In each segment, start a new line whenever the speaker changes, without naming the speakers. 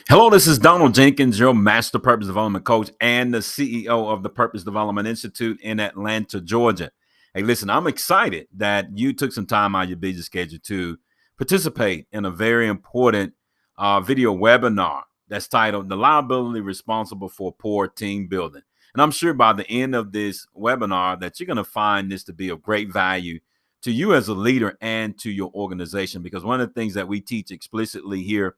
Hello, this is Donald Jenkins, your Master Purpose Development Coach and the CEO of the Purpose Development Institute in Atlanta, Georgia. Hey, listen, I'm excited that you took some time out of your busy schedule to participate in a very important video webinar that's titled The Liability Responsible for Poor Team Building. And I'm sure by the end of this webinar that you're going to find this to be of great value to you as a leader and to your organization, because one of the things that we teach explicitly here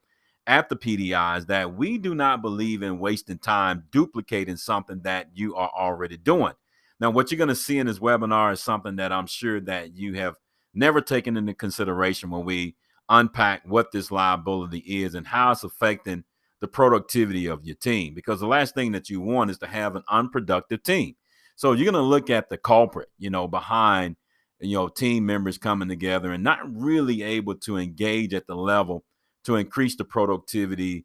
at the PDI is that we do not believe in wasting time duplicating something that you are already doing. Now, what you're going to see in this webinar is something that I'm sure that you have never taken into consideration when we unpack what this liability is and how it's affecting the productivity of your team. Because the last thing that you want is to have an unproductive team. So you're going to look at the culprit, behind, team members coming together and not really able to engage at the level to increase the productivity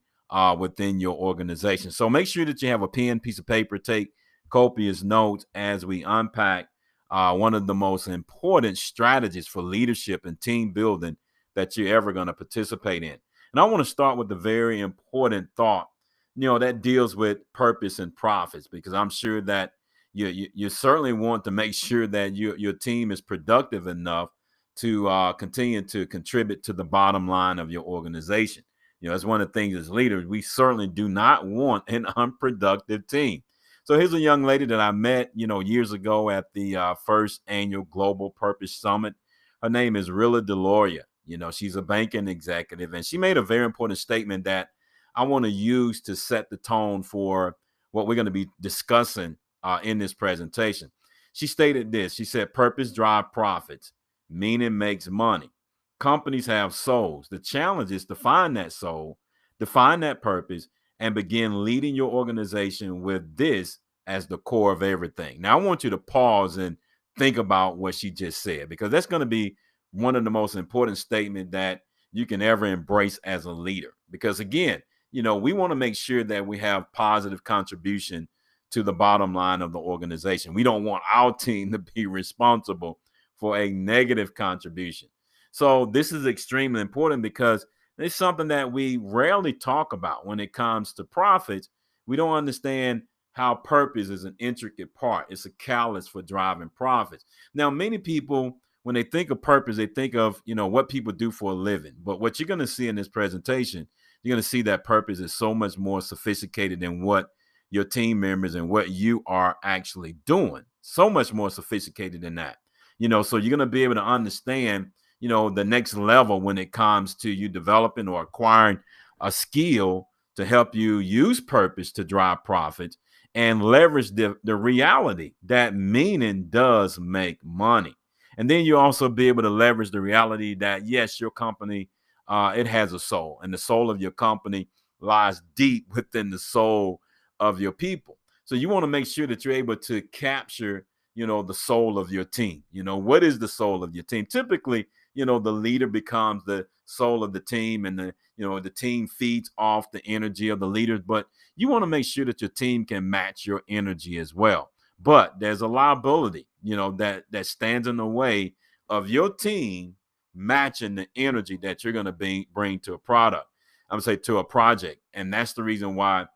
within your organization. So make sure that you have a pen, piece of paper, take copious notes as we unpack one of the most important strategies for leadership and team building that you're ever going to participate in. And I want to start with the very important thought, that deals with purpose and profits, because I'm sure that you certainly want to make sure that your team is productive enough to continue to contribute to the bottom line of your organization. That's one of the things as leaders, we certainly do not want an unproductive team. So here's a young lady that I met, years ago at the first annual Global Purpose Summit. Her name is Rilla Deloria. She's a banking executive, and she made a very important statement that I want to use to set the tone for what we're going to be discussing in this presentation. She stated this. She said, "Purpose drive profits. Meaning makes money. Companies have souls. The challenge is to find that soul, define that purpose, and begin leading your organization with this as the core of everything." Now, I want you to pause and think about what she just said, because that's going to be one of the most important statements that you can ever embrace as a leader. Because again, we want to make sure that we have positive contribution to the bottom line of the organization. We don't want our team to be responsible for a negative contribution. So this is extremely important because it's something that we rarely talk about when it comes to profits. We don't understand how purpose is an intricate part. It's a catalyst for driving profits. Now, many people, when they think of purpose, they think of, what people do for a living. But what you're going to see in this presentation, you're going to see that purpose is so much more sophisticated than what your team members and what you are actually doing. So much more sophisticated than that. So you're going to be able to understand, the next level when it comes to you developing or acquiring a skill to help you use purpose to drive profits and leverage the reality that meaning does make money. And then you also be able to leverage the reality that, yes, your company, it has a soul, and the soul of your company lies deep within the soul of your people. So you want to make sure that you're able to capture the soul of your team. What is the soul of your team? Typically, the leader becomes the soul of the team, and the team feeds off the energy of the leaders. But you want to make sure that your team can match your energy as well. But there's a liability, that stands in the way of your team matching the energy that you're going to bring to a product. I'm going to say to a project. And that's the reason why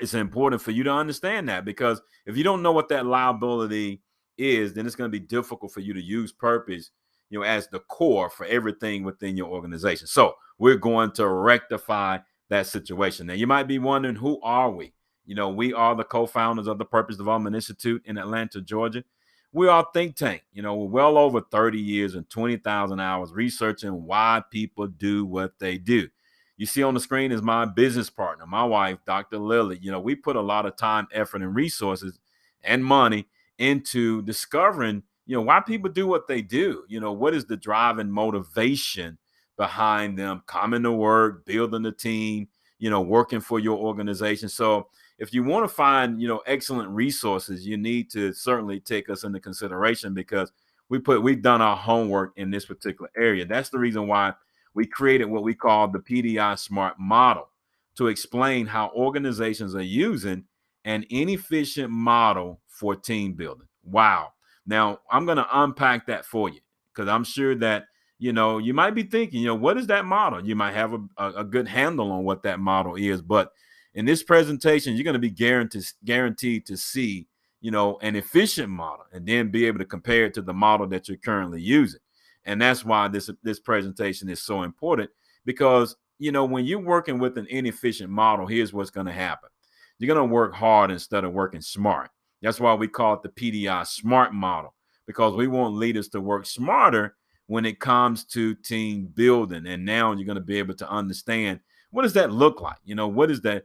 it's important for you to understand that, because if you don't know what that liability is, then it's going to be difficult for you to use purpose, as the core for everything within your organization. So we're going to rectify that situation. Now, you might be wondering, who are we? We are the co-founders of the Purpose Development Institute in Atlanta, Georgia. We are a think tank. We're well over 30 years and 20,000 hours researching why people do what they do. You see on the screen is my business partner, my wife, Dr. Lily. We put a lot of time, effort, and resources and money into discovering, why people do what they do. What is the drive and motivation behind them coming to work, building a team, working for your organization. So if you want to find, excellent resources, you need to certainly take us into consideration, because we've done our homework in this particular area. That's the reason why we created what we call the PDI SMART model, to explain how organizations are using an inefficient model for team building. Wow. Now, I'm going to unpack that for you, because I'm sure that, you might be thinking, what is that model? You might have a good handle on what that model is, but in this presentation, you're going to be guaranteed to see, an efficient model, and then be able to compare it to the model that you're currently using. And that's why this presentation is so important, because when you're working with an inefficient model, here's what's going to happen. You're going to work hard instead of working smart. That's why we call it the PDI SMART model, because we want leaders to work smarter when it comes to team building. And now you're going to be able to understand, what does that look like? What is that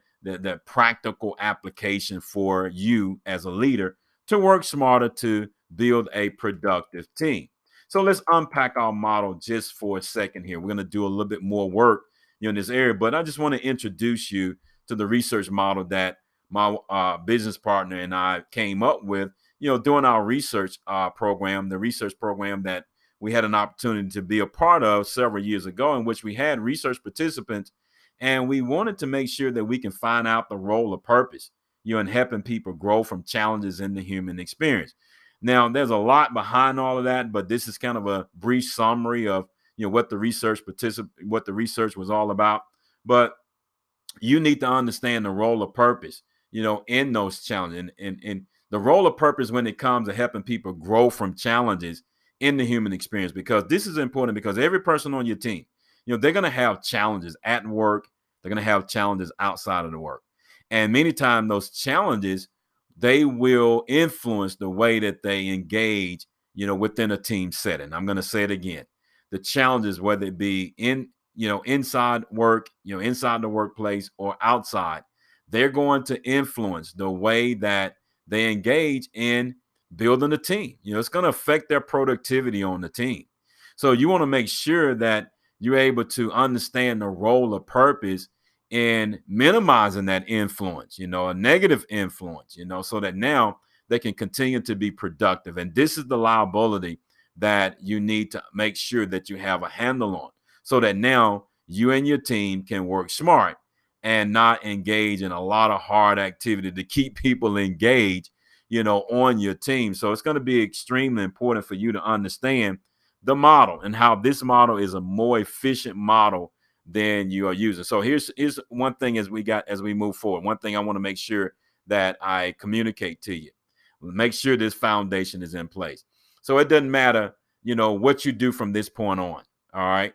practical application for you as a leader to work smarter to build a productive team. So let's unpack our model just for a second here. We're going to do a little bit more work in this area, but I just want to introduce you to the research model that my business partner and I came up with, doing our research program, the research program that we had an opportunity to be a part of several years ago, in which we had research participants, and we wanted to make sure that we can find out the role of purpose, in helping people grow from challenges in the human experience. Now, there's a lot behind all of that, but this is kind of a brief summary of what the research was all about. But you need to understand the role of purpose, in those challenges, and the role of purpose when it comes to helping people grow from challenges in the human experience, because this is important, because every person on your team, they're going to have challenges at work. They're going to have challenges outside of the work. And many times those challenges, they will influence the way that they engage, within a team setting. I'm going to say it again. The challenges, whether it be inside work, inside the workplace or outside, they're going to influence the way that they engage in building a team. It's going to affect their productivity on the team. So you want to make sure that you're able to understand the role of purpose in minimizing that influence, a negative influence, so that now they can continue to be productive. And this is the liability that you need to make sure that you have a handle on, so that now you and your team can work smart and not engage in a lot of hard activity to keep people engaged, on your team. So it's going to be extremely important for you to understand the model and how this model is a more efficient model than you are using. So here's one thing as we move forward. One thing I want to make sure that I communicate to you. Make sure this foundation is in place. So it doesn't matter, what you do from this point on. All right.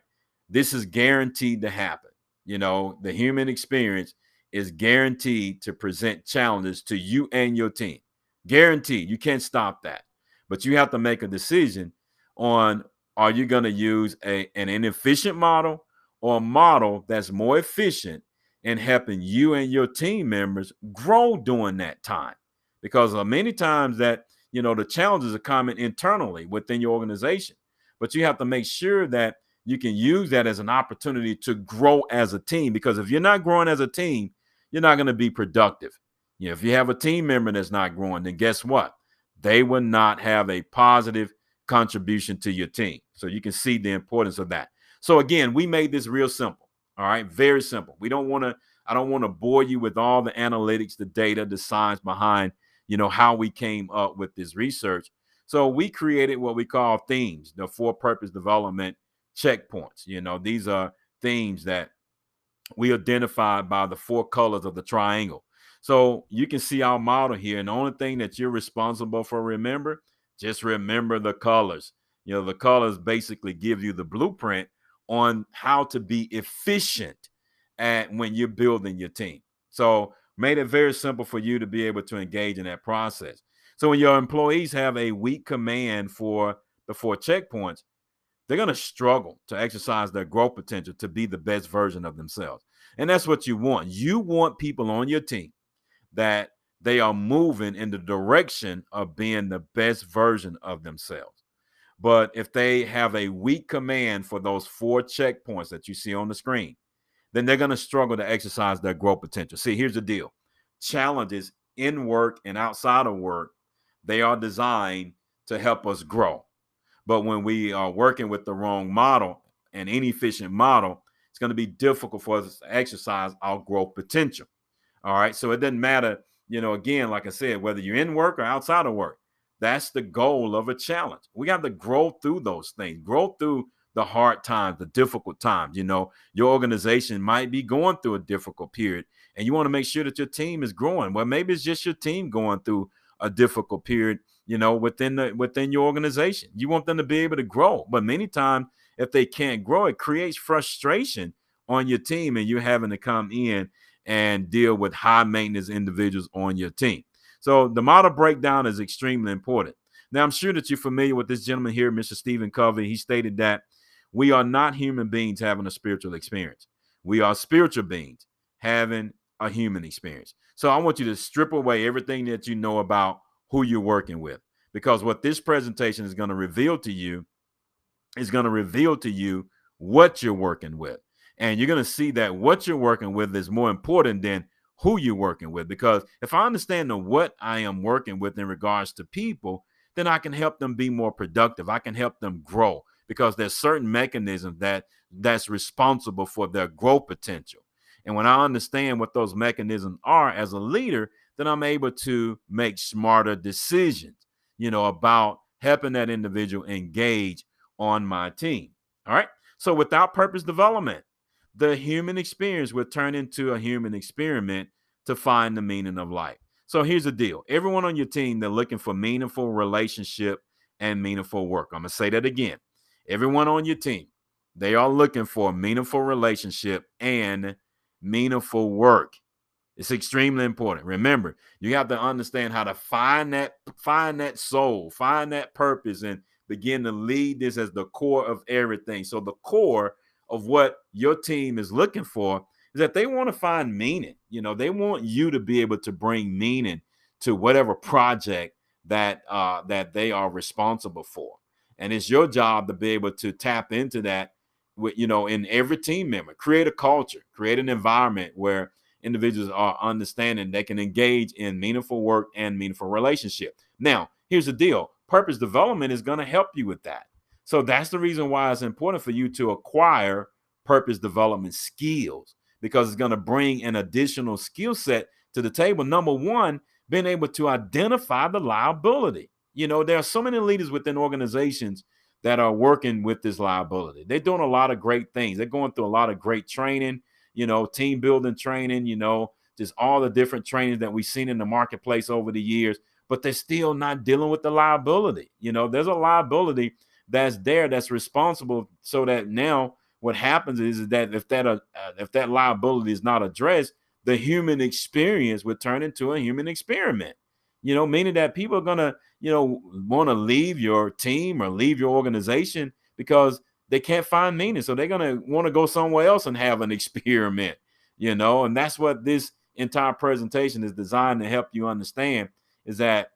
This is guaranteed to happen. The human experience is guaranteed to present challenges to you and your team. Guaranteed. You can't stop that. But you have to make a decision on, are you going to use an inefficient model, or a model that's more efficient in helping you and your team members grow during that time? Because many times that, the challenges are coming internally within your organization, but you have to make sure that you can use that as an opportunity to grow as a team. Because if you're not growing as a team, you're not going to be productive. If you have a team member that's not growing, then guess what? They will not have a positive contribution to your team. So you can see the importance of that. So again, we made this real simple. All right. Very simple. I don't want to bore you with all the analytics, the data, the science behind, how we came up with this research. So we created what we call themes, the for purpose development checkpoints. These are themes that we identified by the four colors of the triangle. So you can see our model here. And the only thing that you're responsible for, just remember the colors. The colors basically give you the blueprint on how to be efficient when you're building your team. So made it very simple for you to be able to engage in that process. So when your employees have a weak command for the 4 checkpoints, they're going to struggle to exercise their growth potential to be the best version of themselves. And that's what you want. You want people on your team that they are moving in the direction of being the best version of themselves. But if they have a weak command for those 4 checkpoints that you see on the screen, then they're going to struggle to exercise their growth potential. See, here's the deal. Challenges in work and outside of work, they are designed to help us grow. But when we are working with the wrong model, an inefficient model, it's going to be difficult for us to exercise our growth potential. All right. So it doesn't matter, again, like I said, whether you're in work or outside of work, that's the goal of a challenge. We have to grow through those things, grow through the hard times, the difficult times. Your organization might be going through a difficult period, and you want to make sure that your team is growing. Well, maybe it's just your team going through a difficult period, within your organization. You want them to be able to grow. But many times, if they can't grow, it creates frustration on your team, and you're having to come in and deal with high maintenance individuals on your team. So the model breakdown is extremely important. Now, I'm sure that you're familiar with this gentleman here, Mr. Stephen Covey. He stated that we are not human beings having a spiritual experience. We are spiritual beings having a human experience. So I want you to strip away everything that you know about who you're working with, because what this presentation is going to reveal to you what you're working with. And you're going to see that what you're working with is more important than who you're working with. Because if I understand the what I am working with in regards to people, then I can help them be more productive. I can help them grow, because there's certain mechanisms that's responsible for their growth potential. And when I understand what those mechanisms are as a leader, then I'm able to make smarter decisions, about helping that individual engage on my team. All right. So without purpose development, the human experience will turn into a human experiment to find the meaning of life. So here's the deal. Everyone on your team, they're looking for meaningful relationship and meaningful work. I'm going to say that again. Everyone on your team, they are looking for a meaningful relationship and meaningful work. It's extremely important. Remember, you have to understand how to find that soul, find that purpose, and begin to lead this as the core of everything. So the core of what your team is looking for is that they want to find meaning. They want you to be able to bring meaning to whatever project that they are responsible for. And it's your job to be able to tap into that in every team member. Create a culture, create an environment where individuals are understanding they can engage in meaningful work and meaningful relationship. Now, here's the deal. Purpose development is going to help you with that. So that's the reason why it's important for you to acquire purpose development skills, because it's going to bring an additional skill set to the table. Number one, being able to identify the liability. There are so many leaders within organizations that are working with this liability. They're doing a lot of great things. They're going through a lot of great training, team building training, just all the different trainings that we've seen in the marketplace over the years, but they're still not dealing with the liability. There's a liability that's there that's responsible, so that now what happens is that if that liability is not addressed, the human experience would turn into a human experiment. Meaning that people are gonna want to leave your team or leave your organization because they can't find meaning. So they're going to want to go somewhere else and have an experiment, and that's what this entire presentation is designed to help you understand, is that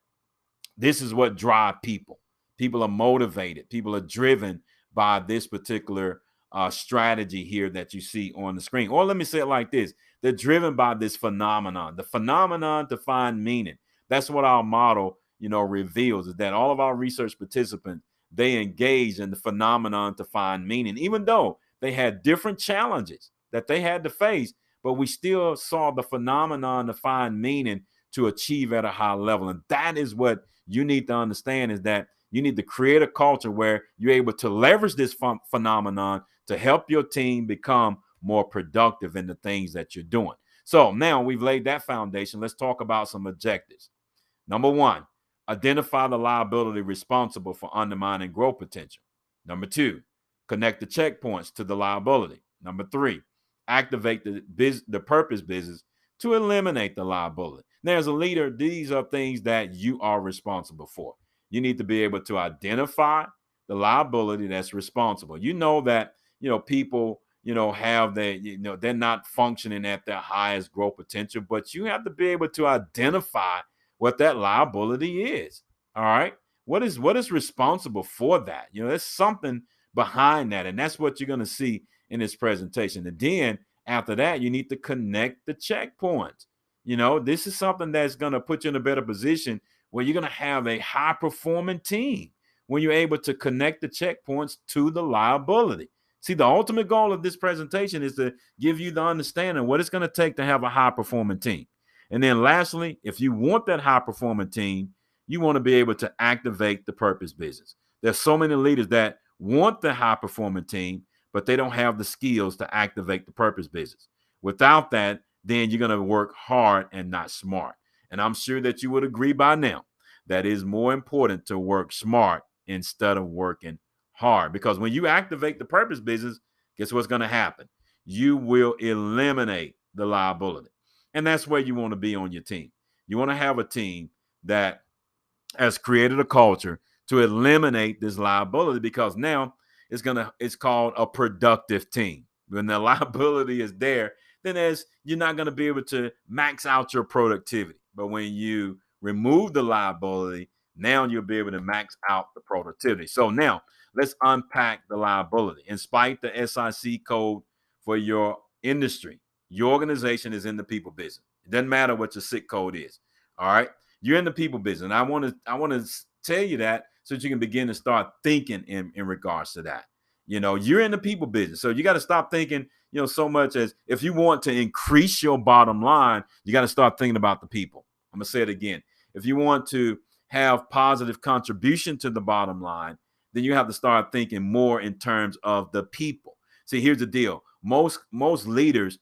this is what drives people. People are motivated. People are driven by this particular strategy here that you see on the screen. Or let me say it like this. They're driven by this phenomenon, the phenomenon to find meaning. That's what our model, reveals, is that all of our research participants, they engage in the phenomenon to find meaning, even though they had different challenges that they had to face, but we still saw the phenomenon to find meaning to achieve at a high level. And that is what you need to understand, is that you need to create a culture where you're able to leverage this phenomenon to help your team become more productive in the things that you're doing. So now we've laid that foundation. Let's talk about some objectives. Number one, identify the liability responsible for undermining growth potential. Number two, connect the checkpoints to the liability. Number three, activate the purpose business to eliminate the liability. Now, as a leader, these are things that you are responsible for. You need to be able to identify the liability that's responsible. That, people, have they're not functioning at their highest growth potential, but you have to be able to identify what that liability is. All right. What is responsible for that? There's something behind that. And that's what you're going to see in this presentation. And then after that, you need to connect the checkpoints. This is something that's going to put you in a better position where you're going to have a high performing team when you're able to connect the checkpoints to the liability. See, the ultimate goal of this presentation is to give you the understanding what it's going to take to have a high performing team. And then lastly, if you want that high performing team, you want to be able to activate the purpose business. There's so many leaders that want the high performing team, but they don't have the skills to activate the purpose business. Without that, then you're going to work hard and not smart. And I'm sure that you would agree by now that it is more important to work smart instead of working hard. Because when you activate the purpose business, guess what's going to happen? You will eliminate the liability. And that's where you want to be on your team. You want to have a team that has created a culture to eliminate this liability, because now it's called a productive team. When the liability is there, then you're not going to be able to max out your productivity. But when you remove the liability, now you'll be able to max out the productivity. So now let's unpack the liability. In spite the SIC code for your industry, your organization is in the people business. It doesn't matter what your SIC code is. All right. You're in the people business. And I want to tell you that so that you can begin to start thinking in regards to that. You're in the people business. So you got to stop thinking, so much as if you want to increase your bottom line, you got to start thinking about the people. I'm going to say it again. If you want to have positive contribution to the bottom line, then you have to start thinking more in terms of the people. See, here's the deal. Most leaders,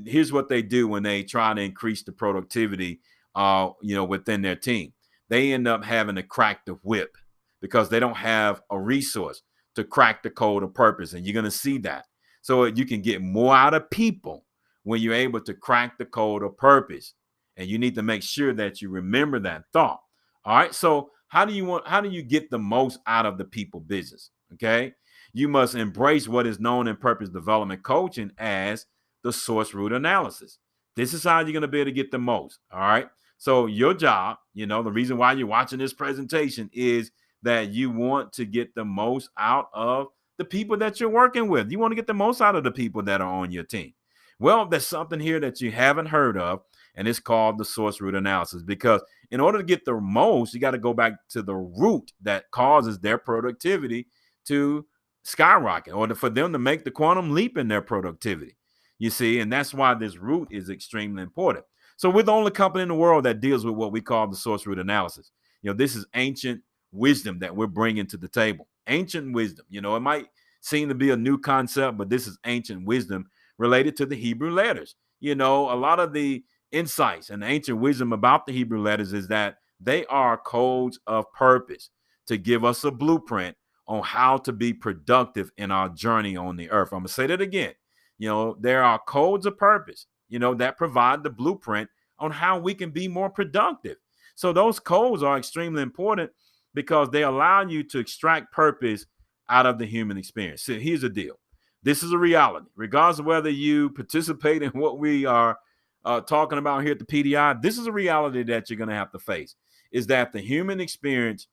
here's what they do when they try to increase the productivity within their team. They end up having to crack the whip because they don't have a resource to crack the code of purpose. And you're going to see that. So you can get more out of people when you're able to crack the code of purpose. And you need to make sure that you remember that thought. All right. So how do you get the most out of the people business? Okay. You must embrace what is known in purpose development coaching as the source root analysis. This is how you're going to be able to get the most. All right. So your job, the reason why you're watching this presentation is that you want to get the most out of the people that you're working with. You want to get the most out of the people that are on your team. Well, there's something here that you haven't heard of, and it's called the source root analysis, because in order to get the most, you got to go back to the root that causes their productivity to skyrocket, or for them to make the quantum leap in their productivity. You see, and that's why this root is extremely important. So we're the only company in the world that deals with what we call the source root analysis. This is ancient wisdom that we're bringing to the table. Ancient wisdom. It might seem to be a new concept, but this is ancient wisdom related to the Hebrew letters. A lot of the insights and ancient wisdom about the Hebrew letters is that they are codes of purpose to give us a blueprint on how to be productive in our journey on the earth. I'm going to say that again. There are codes of purpose, that provide the blueprint on how we can be more productive. So those codes are extremely important because they allow you to extract purpose out of the human experience. So here's the deal. This is a reality. Regardless of whether you participate in what we are talking about here at the PDI, this is a reality that you're going to have to face, is that the human experience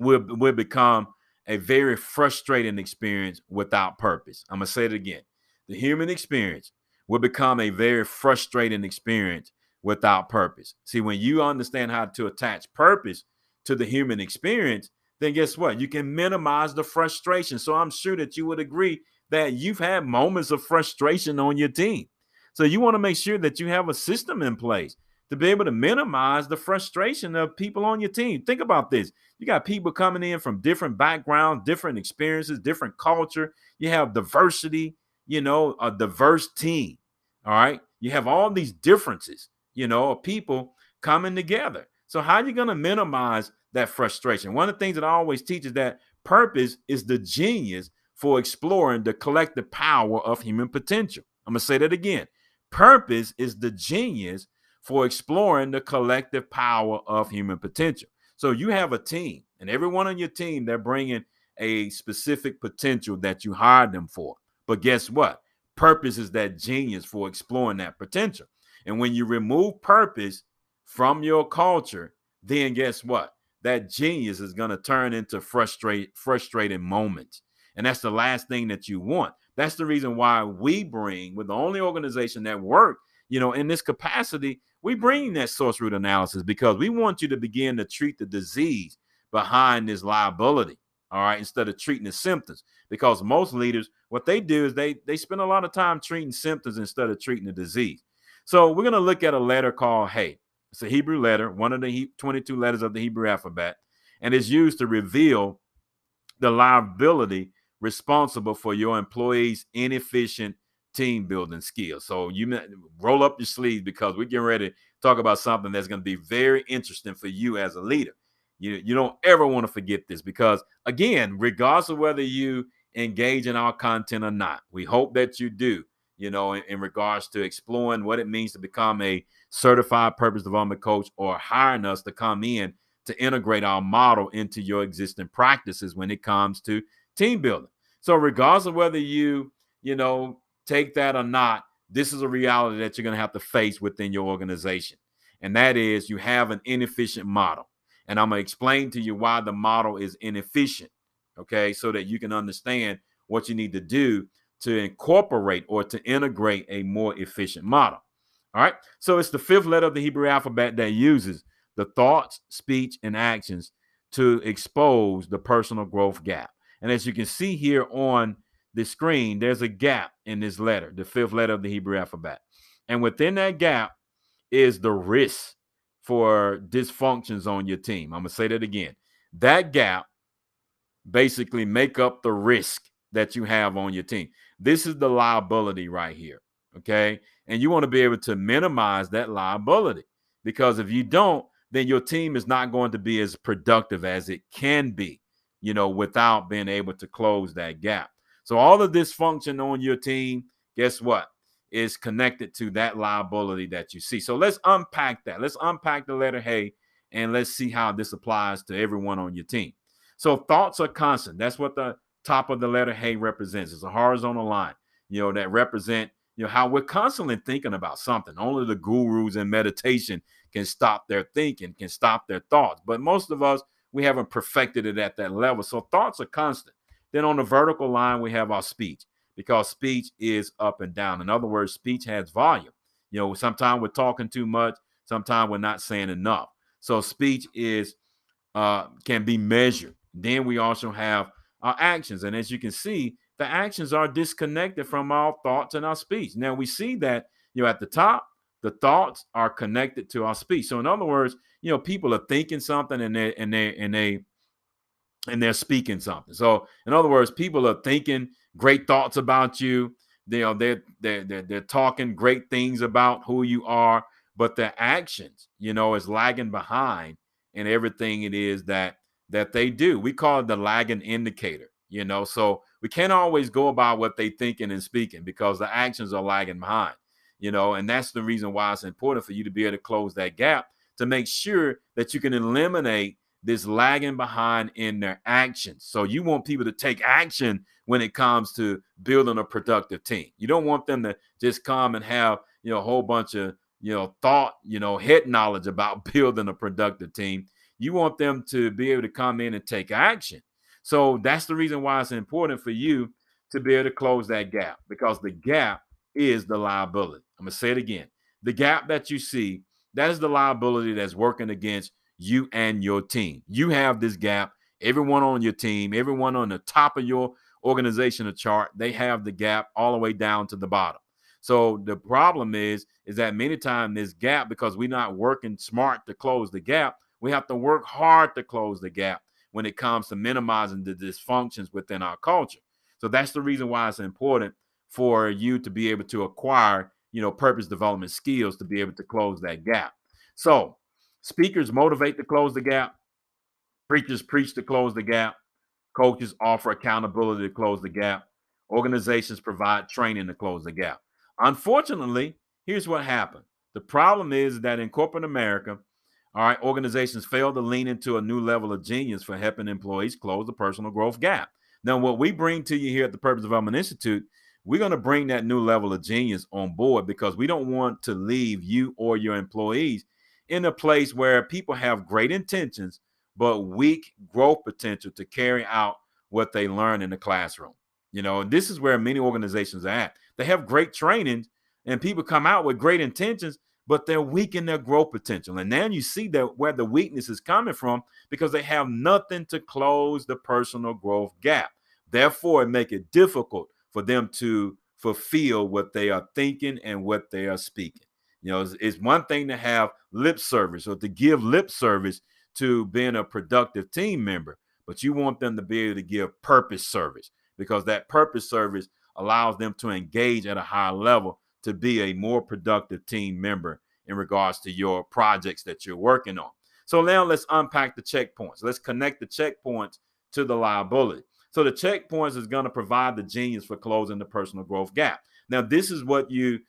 will become a very frustrating experience without purpose. I'm going to say it again. The human experience will become a very frustrating experience without purpose. See, when you understand how to attach purpose to the human experience, then guess what? You can minimize the frustration. So I'm sure that you would agree that you've had moments of frustration on your team. So you want to make sure that you have a system in place to be able to minimize the frustration of people on your team. Think about this. You got people coming in from different backgrounds, different experiences, different culture. You have diversity, a diverse team. All right. You have all these differences, of people coming together. So how are you going to minimize that frustration? One of the things that I always teach is that purpose is the genius for exploring the collective power of human potential. I'm going to say that again. Purpose is the genius for exploring the collective power of human potential. So you have a team, and everyone on your team, they're bringing a specific potential that you hired them for. But guess what? Purpose is that genius for exploring that potential. And when you remove purpose from your culture, then guess what? That genius is going to turn into frustrating moments. And that's the last thing that you want. That's the reason why we're the only organization that work, in this capacity, we bring that source root analysis because we want you to begin to treat the disease behind this liability. All right. Instead of treating the symptoms, because most leaders, what they do is they spend a lot of time treating symptoms instead of treating the disease. So we're going to look at a letter called Hey. It's a Hebrew letter, one of the 22 letters of the Hebrew alphabet, and it's used to reveal the liability responsible for your employees' inefficient team building skills. So you roll up your sleeves because we're getting ready to talk about something that's going to be very interesting for you as a leader. You don't ever want to forget this because, again, regardless of whether you engage in our content or not, we hope that you do, in regards to exploring what it means to become a certified purpose development coach or hiring us to come in to integrate our model into your existing practices when it comes to team building. So regardless of whether you take that or not, this is a reality that you're going to have to face within your organization. And that is you have an inefficient model. And I'm going to explain to you why the model is inefficient, okay, so that you can understand what you need to do to incorporate or to integrate a more efficient model. All right. So it's the fifth letter of the Hebrew alphabet that uses the thoughts, speech, and actions to expose the personal growth gap. And as you can see here on the screen, there's a gap in this letter, the fifth letter of the Hebrew alphabet. And within that gap is the risk for dysfunctions on your team. I'm going to say that again. That gap basically make up the risk that you have on your team. This is the liability right here, okay? And you want to be able to minimize that liability, because if you don't, then your team is not going to be as productive as it can be, without being able to close that gap. So all the dysfunction on your team, guess what? Is connected to that liability that you see. So let's unpack that. Let's unpack the letter Hey, and let's see how this applies to everyone on your team. So thoughts are constant. That's what the top of the letter Hey represents. It's a horizontal line, that represent, how we're constantly thinking about something. Only the gurus in meditation can stop their thinking, can stop their thoughts. But most of us, we haven't perfected it at that level. So thoughts are constant. Then on the vertical line, we have our speech, because speech is up and down. In other words, speech has volume. Sometimes we're talking too much. Sometimes we're not saying enough. So speech can be measured. Then we also have our actions. And as you can see, the actions are disconnected from our thoughts and our speech. Now we see that, at the top, the thoughts are connected to our speech. So in other words, people are thinking something and they're speaking something. So in other words, people are thinking great thoughts about you. They're talking great things about who you are, but their actions, is lagging behind in everything it is that they do. We call it the lagging indicator. So we can't always go about what they thinking and speaking because the actions are lagging behind. And that's the reason why it's important for you to be able to close that gap, to make sure that you can eliminate this lagging behind in their actions. So you want people to take action when it comes to building a productive team. You don't want them to just come and have, a whole bunch of, thought, head knowledge about building a productive team. You want them to be able to come in and take action. So that's the reason why it's important for you to be able to close that gap, because the gap is the liability. I'm going to say it again. The gap that you see, that is the liability that's working against you and your team. You have this gap. Everyone on your team, everyone on the top of your organizational chart, they have the gap all the way down to the bottom. So the problem is that many times this gap, because we're not working smart to close the gap, we have to work hard to close the gap when it comes to minimizing the dysfunctions within our culture. So that's the reason why it's important for you to be able to acquire, purpose development skills to be able to close that gap. So speakers motivate to close the gap. Preachers preach to close the gap. Coaches offer accountability to close the gap. Organizations provide training to close the gap. Unfortunately, here's what happened. The problem is that in corporate America, all right, organizations fail to lean into a new level of genius for helping employees close the personal growth gap. Now, what we bring to you here at the Purpose Development Institute, we're going to bring that new level of genius on board, because we don't want to leave you or your employees in a place where people have great intentions but weak growth potential to carry out what they learn in the classroom. This is where many organizations are at. They have great trainings and people come out with great intentions, but they're weak in their growth potential. And then you see that where the weakness is coming from, because they have nothing to close the personal growth gap. Therefore, it makes it difficult for them to fulfill what they are thinking and what they are speaking. It's one thing to have lip service or to give lip service to being a productive team member, but you want them to be able to give purpose service, because that purpose service allows them to engage at a higher level to be a more productive team member in regards to your projects that you're working on. So now let's unpack the checkpoints. Let's connect the checkpoints to the liability. So the checkpoints is going to provide the genius for closing the personal growth gap. Now, this is what you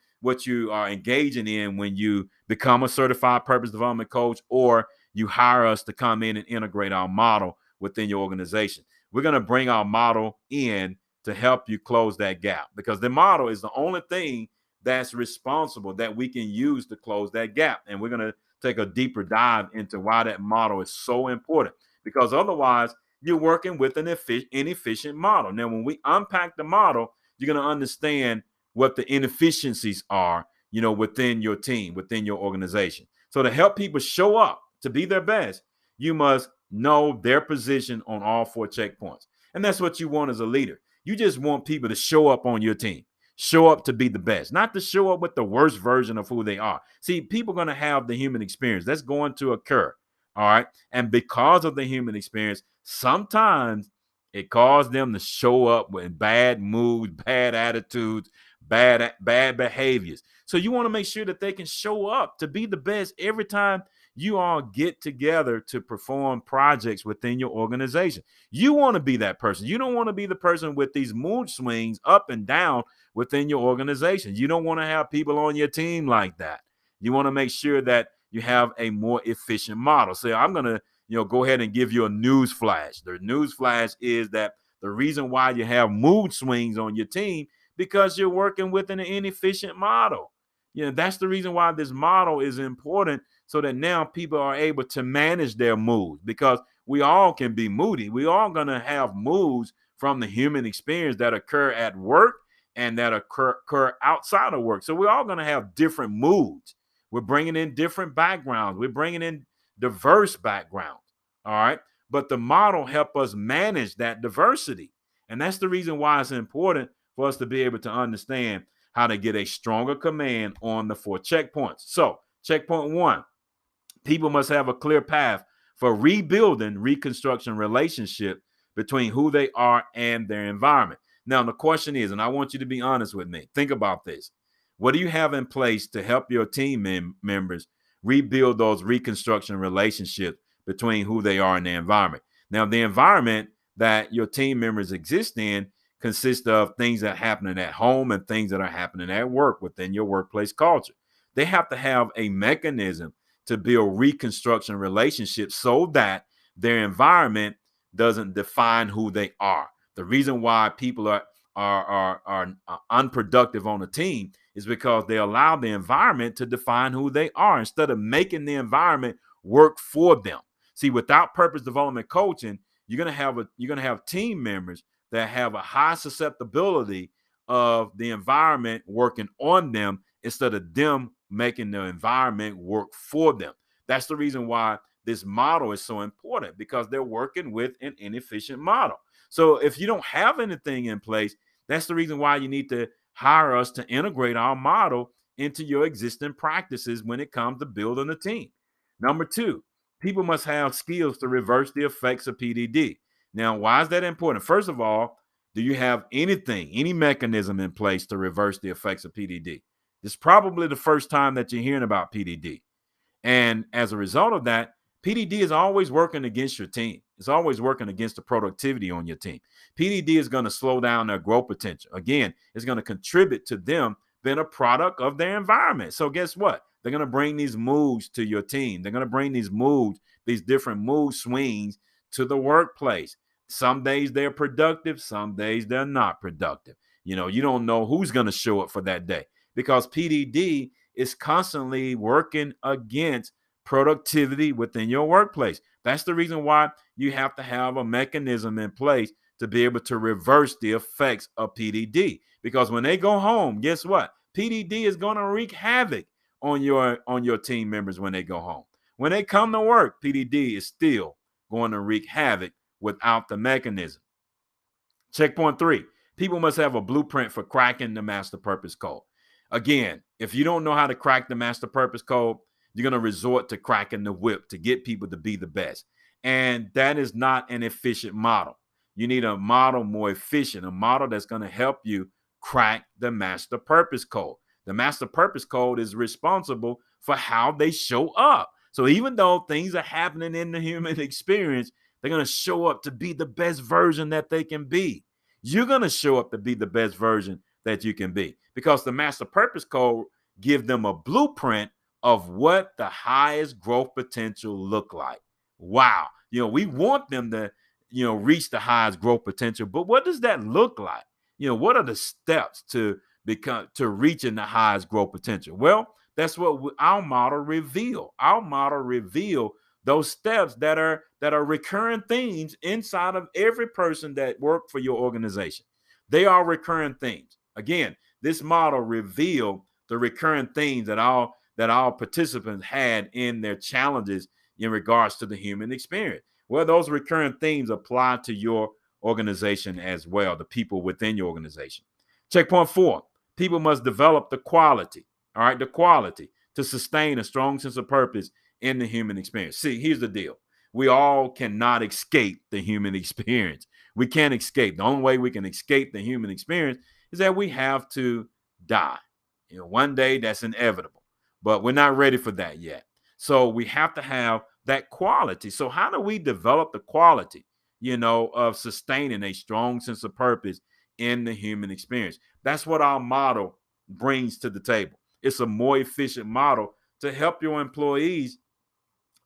are engaging in when you become a certified purpose development coach, or you hire us to come in and integrate our model within your organization. We're going to bring our model in to help you close that gap, because the model is the only thing that's responsible that we can use to close that gap. And we're going to take a deeper dive into why that model is so important, because otherwise you're working with an inefficient model. Now, when we unpack the model, you're going to understand what the inefficiencies are, within your team, within your organization. So to help people show up to be their best, you must know their position on all 4 checkpoints. And that's what you want as a leader. You just want people to show up on your team, show up to be the best, not to show up with the worst version of who they are. See, people are going to have the human experience. That's going to occur. All right. And because of the human experience, sometimes it causes them to show up with bad moods, bad attitudes, bad behaviors. So you want to make sure that they can show up to be the best every time you all get together to perform projects within your organization. You want to be that person. You don't want to be the person with these mood swings up and down within your organization. You don't want to have people on your team like that. You want to make sure that you have a more efficient model. So I'm going to, go ahead and give you a news flash. The news flash is that the reason why you have mood swings on your team, because you're working with an inefficient model. That's the reason why this model is important, so that now people are able to manage their moods, because we all can be moody. We all going to have moods from the human experience that occur at work and that occur outside of work. So we're all going to have different moods. We're bringing in different backgrounds. We're bringing in diverse backgrounds. All right. But the model help us manage that diversity. And that's the reason why it's important for us to be able to understand how to get a stronger command on the 4 checkpoints. So checkpoint 1, people must have a clear path for rebuilding reconstruction relationship between who they are and their environment. Now, the question is, and I want you to be honest with me, think about this. What do you have in place to help your team members rebuild those reconstruction relationships between who they are and their environment? Now, the environment that your team members exist in consists of things that are happening at home and things that are happening at work within your workplace culture. They have to have a mechanism to build reconstruction relationships so that their environment doesn't define who they are. The reason why people are unproductive on a team is because they allow the environment to define who they are instead of making the environment work for them. See, without purpose development coaching, you're gonna have team members that have a high susceptibility of the environment working on them instead of them making the environment work for them. That's the reason why this model is so important, because they're working with an inefficient model. So if you don't have anything in place, that's the reason why you need to hire us to integrate our model into your existing practices when it comes to building a team. Number 2, people must have skills to reverse the effects of PDD. Now, why is that important? First of all, do you have any mechanism in place to reverse the effects of PDD? This is probably the first time that you're hearing about PDD. And as a result of that, PDD is always working against your team. It's always working against the productivity on your team. PDD is going to slow down their growth potential. Again, it's going to contribute to them being a product of their environment. So guess what? They're going to bring these moods to your team. They're going to bring these moods, these different mood swings to the workplace. Some days they're productive. Some days they're not productive. You don't know who's going to show up for that day, because PDD is constantly working against productivity within your workplace. That's the reason why you have to have a mechanism in place to be able to reverse the effects of PDD. Because when they go home, guess what? PDD is going to wreak havoc on your team members when they go home. When they come to work, PDD is still going to wreak havoc without the mechanism. Checkpoint 3, people must have a blueprint for cracking the master purpose code. Again, if you don't know how to crack the master purpose code, you're going to resort to cracking the whip to get people to be the best. And that is not an efficient model. You need a model more efficient, a model that's going to help you crack the master purpose code. The master purpose code is responsible for how they show up. So even though things are happening in the human experience, they're going to show up to be the best version that they can be. You're going to show up to be the best version that you can be, because the master purpose code gives them a blueprint of what the highest growth potential look like. Wow. We want them to, reach the highest growth potential, but what does that look like? What are the steps to reaching the highest growth potential? Well, that's what our model reveal. Our model reveal those steps that are recurring themes inside of every person that work for your organization. They are recurring themes. Again, this model reveal the recurring themes that our participants had in their challenges in regards to the human experience. Well, those recurring themes apply to your organization as well, the people within your organization. Checkpoint 4, people must develop the quality, all right, the quality to sustain a strong sense of purpose in the human experience. See, here's the deal. We all cannot escape the human experience. We can't escape. The only way we can escape the human experience is that we have to die. One day that's inevitable, but we're not ready for that yet. So we have to have that quality. So how do we develop the quality, of sustaining a strong sense of purpose in the human experience? That's what our model brings to the table. It's a more efficient model to help your employees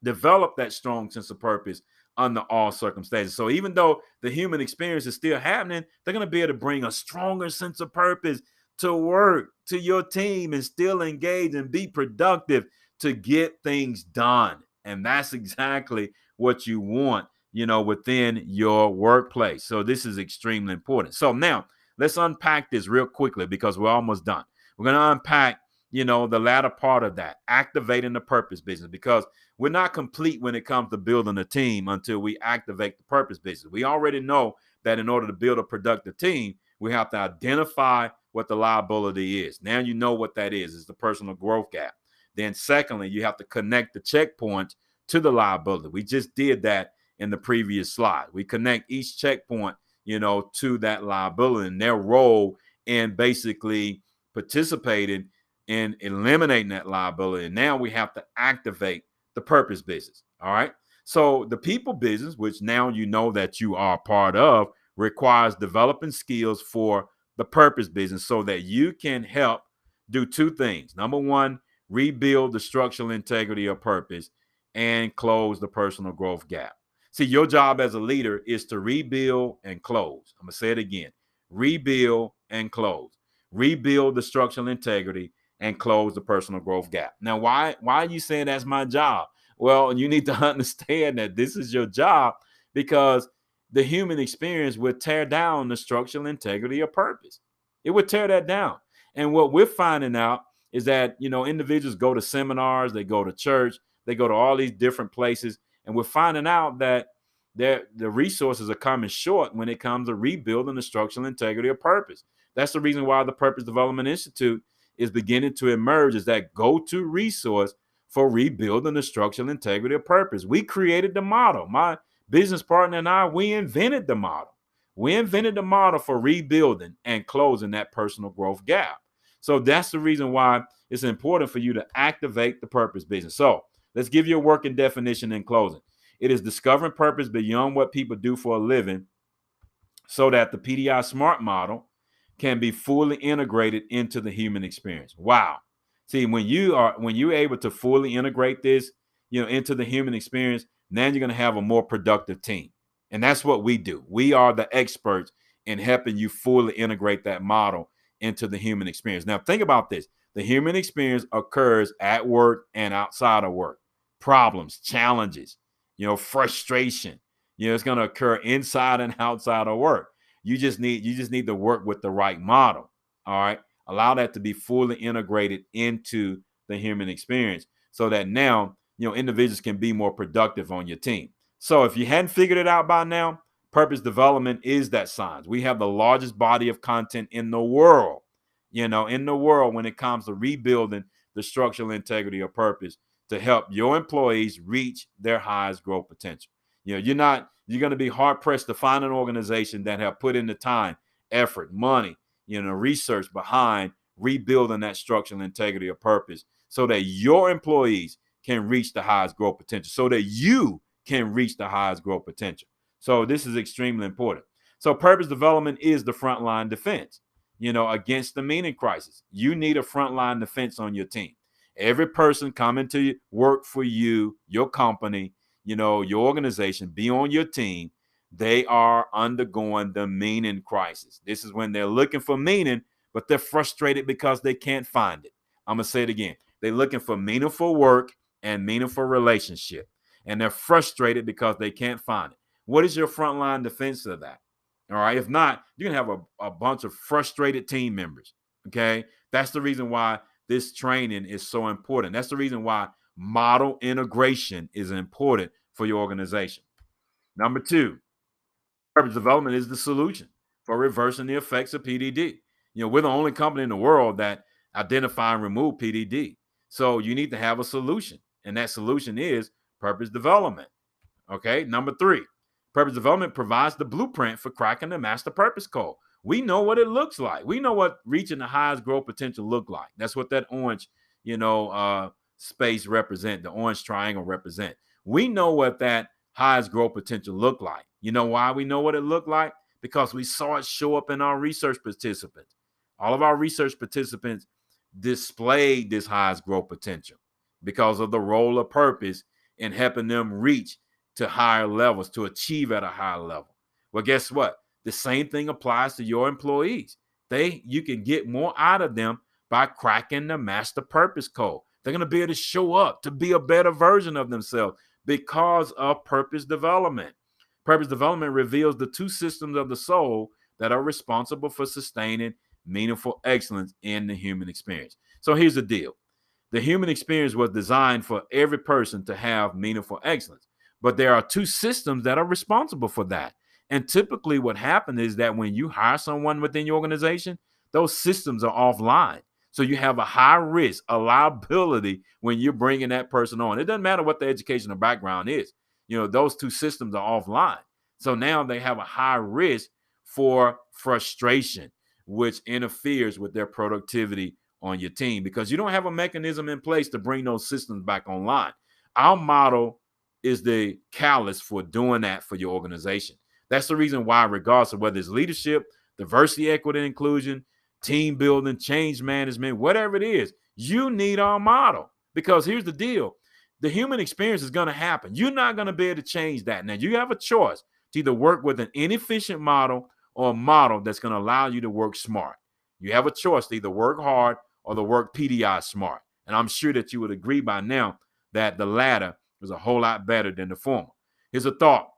develop that strong sense of purpose under all circumstances. So even though the human experience is still happening, they're going to be able to bring a stronger sense of purpose to work, to your team, and still engage and be productive to get things done. And that's exactly what you want, within your workplace. So this is extremely important. So now let's unpack this real quickly because we're almost done. We're going to unpack, the latter part of that, activating the purpose business, because we're not complete when it comes to building a team until we activate the purpose business. We already know that in order to build a productive team, we have to identify what the liability is. Now you know what that is. It's the personal growth gap. Then secondly, you have to connect the checkpoints to the liability. We just did that in the previous slide. We connect each checkpoint, to that liability and their role in basically participating in eliminating that liability. And now we have to activate the purpose business. All right. So the people business, which now you know that you are part of, requires developing skills for the purpose business so that you can help do two things. Number one, rebuild the structural integrity of purpose and close the personal growth gap. See, your job as a leader is to rebuild and close. I'm going to say it again. Rebuild and close. Rebuild the structural integrity and close the personal growth gap. Now, why are you saying that's my job? Well, you need to understand that this is your job because the human experience would tear down the structural integrity of purpose. It would tear that down. And what we're finding out is that, individuals go to seminars, they go to church, they go to all these different places, and we're finding out that the resources are coming short when it comes to rebuilding the structural integrity of purpose. That's the reason why the Purpose Development Institute is beginning to emerge as that go-to resource for rebuilding the structural integrity of purpose. We created the model. My business partner and I, we invented the model. We invented the model for rebuilding and closing that personal growth gap. So that's the reason why it's important for you to activate the purpose business. So let's give you a working definition in closing. It is discovering purpose beyond what people do for a living so that the PDI SMART model can be fully integrated into the human experience. Wow. See, when you're able to fully integrate this, into the human experience, now you're going to have a more productive team. And that's what we do. We are the experts in helping you fully integrate that model into the human experience. Now, think about this. The human experience occurs at work and outside of work. Problems, challenges, frustration, it's going to occur inside and outside of work. You just need to work with the right model. All right. Allow that to be fully integrated into the human experience so that now, individuals can be more productive on your team. So if you hadn't figured it out by now, purpose development is that science. We have the largest body of content in the world, when it comes to rebuilding the structural integrity of purpose to help your employees reach their highest growth potential. You're going to be hard pressed to find an organization that have put in the time, effort, money, research behind rebuilding that structural integrity of purpose so that your employees can reach the highest growth potential, so that you can reach the highest growth potential. So this is extremely important. So purpose development is the frontline defense, against the meaning crisis. You need a frontline defense on your team. Every person coming to work for you, your company, your organization, be on your team, they are undergoing the meaning crisis. This is when they're looking for meaning, but they're frustrated because they can't find it. I'm going to say it again. They're looking for meaningful work and meaningful relationship, and they're frustrated because they can't find it. What is your frontline defense of that? All right. If not, you're going to have a bunch of frustrated team members. Okay. That's the reason why this training is so important. That's the reason why model integration is important for your organization. Number 2, purpose development is the solution for reversing the effects of PDD. We're the only company in the world that identify and remove PDD. So you need to have a solution, and that solution is purpose development. Okay. Number 3, purpose development provides the blueprint for cracking the master purpose code. We know what it looks like. We know what reaching the highest growth potential look like. That's what that orange, space represent, the orange triangle represent. We know what that highest growth potential look like. You know why we know what it looked like? Because we saw it show up in our research participants. All of our research participants displayed this highest growth potential because of the role of purpose in helping them reach to higher levels, to achieve at a higher level. Well, guess what? The same thing applies to your employees. You can get more out of them by cracking the master purpose code. They're going to be able to show up to be a better version of themselves because of purpose development. Purpose development reveals the 2 systems of the soul that are responsible for sustaining meaningful excellence in the human experience. So here's the deal. The human experience was designed for every person to have meaningful excellence, but there are 2 systems that are responsible for that. And typically what happens is that when you hire someone within your organization, those systems are offline. So you have a high risk, a liability when you're bringing that person on. It doesn't matter what the educational background is. Those 2 systems are offline. So now they have a high risk for frustration, which interferes with their productivity on your team because you don't have a mechanism in place to bring those systems back online. Our model is the catalyst for doing that for your organization. That's the reason why, regardless of whether it's leadership, diversity, equity, and inclusion, team building, change management, whatever it is, you need our model. Because here's the deal. The human experience is going to happen. You're not going to be able to change that. Now, you have a choice to either work with an inefficient model or a model that's going to allow you to work smart. You have a choice to either work hard or to work PDI smart. And I'm sure that you would agree by now that the latter is a whole lot better than the former. Here's a thought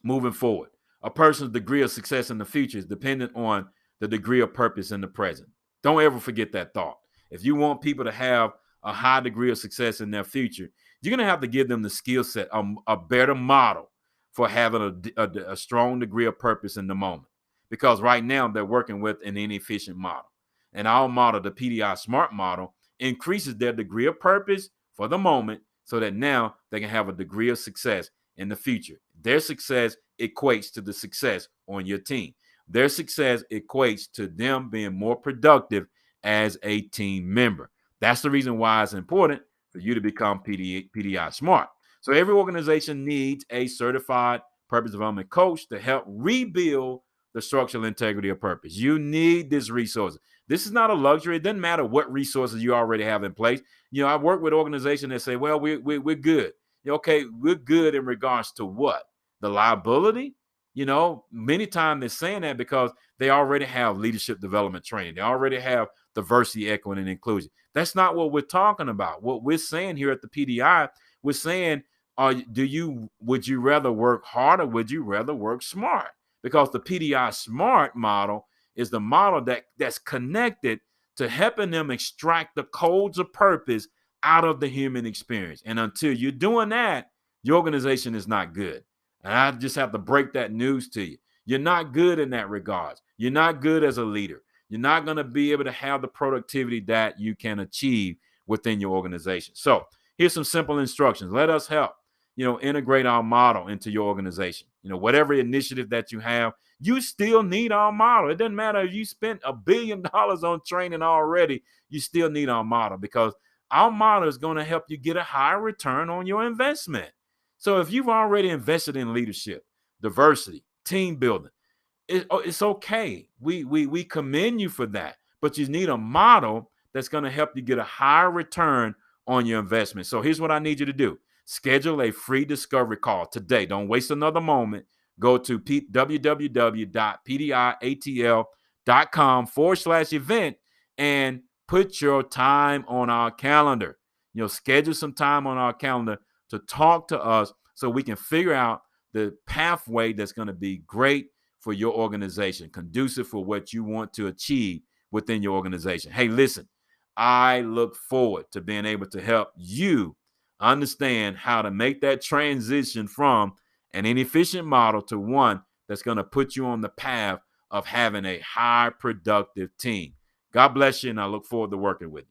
moving forward. A person's degree of success in the future is dependent on the degree of purpose in the present. Don't ever forget that thought. If you want people to have a high degree of success in their future, you're going to have to give them the skill set, a better model for having a strong degree of purpose in the moment. Because right now they're working with an inefficient model. And our model, the PDI SMART model, increases their degree of purpose for the moment so that now they can have a degree of success in the future. Their success equates to the success on your team. Their success equates to them being more productive as a team member. That's the reason why it's important for you to become PDI SMART. So every organization needs a certified purpose development coach to help rebuild the structural integrity of purpose. You need this resource. This is not a luxury. It doesn't matter what resources you already have in place. I work with organizations that say, well, we're good. Okay, we're good in regards to what? The liability? Many times they're saying that because they already have leadership development training. They already have diversity, equity, and inclusion. That's not what we're talking about. What we're saying here at the PDI, we're saying, would you rather work hard or would you rather work smart? Because the PDI SMART model is the model that's connected to helping them extract the codes of purpose out of the human experience. And until you're doing that, your organization is not good. And I just have to break that news to you. You're not good in that regard. You're not good as a leader. You're not going to be able to have the productivity that you can achieve within your organization. So here's some simple instructions. Let us help. integrate our model into your organization. Whatever initiative that you have, you still need our model. It doesn't matter if you spent $1 billion on training already, you still need our model, because our model is going to help you get a higher return on your investment. So if you've already invested in leadership, diversity, team building, it's okay. We commend you for that, but you need a model that's going to help you get a higher return on your investment. So here's what I need you to do. Schedule a free discovery call today. Don't waste another moment. Go to www.pdiatl.com/event and put your time on our calendar. Schedule some time on our calendar to talk to us so we can figure out the pathway that's going to be great for your organization, conducive for what you want to achieve within your organization. Hey, listen, I look forward to being able to help you understand how to make that transition from an inefficient model to one that's going to put you on the path of having a high productive team. God bless you, and I look forward to working with you.